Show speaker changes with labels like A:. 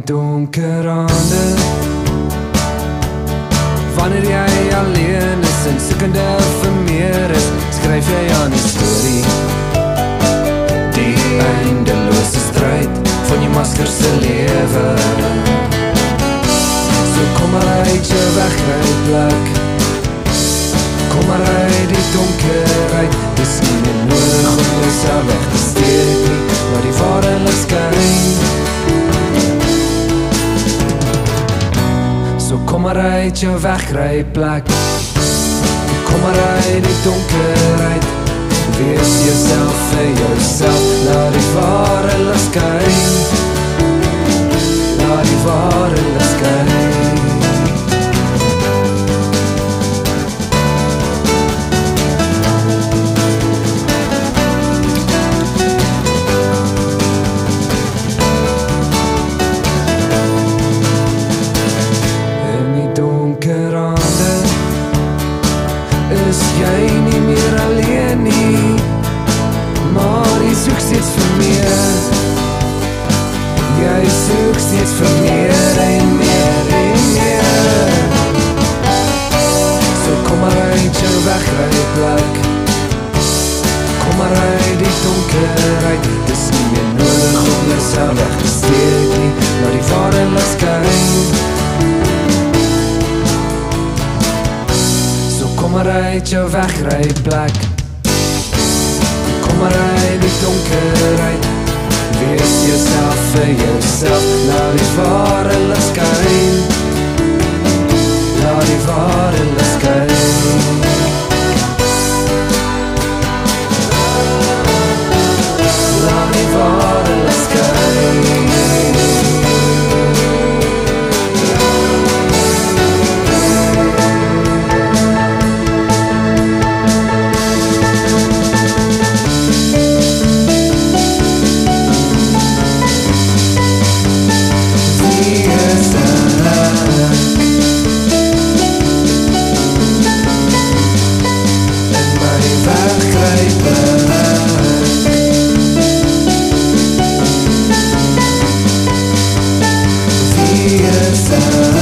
A: donker aande, wanneer jy alleen is en soekende vir meer is, skryf jy aan die storie. Die eindeloose stryd van jou maskerse lewe. So kom maar uit jou wegryplek, kom maar uit die donkerheid. Dis nie meer nodig om jouself weg te steek nie, maar die ware lig skyn. So kom maar uit jou wegryplek, kom maar uit die donkerheid. Wees jouself vir jouself, laat die ware lig skyn, laat die ware lig skyn. Is jy nie meer alleen nie, maar jy soek steeds vir meer. Jy soek steeds vir meer en meer en meer. So kom maar uit jou wegryplek, kom maar uit die donkerheid. Dis nie meer nodig om jouself weg te steek nie, maar die ware lig skyn. Kom maar uit jou wegryplek, kom maar uit die donkerheid. Wees jouself vir jouself, laat die ware lig skyn, laat die ware lig skyn. Laat die ware lig skyn. Yes,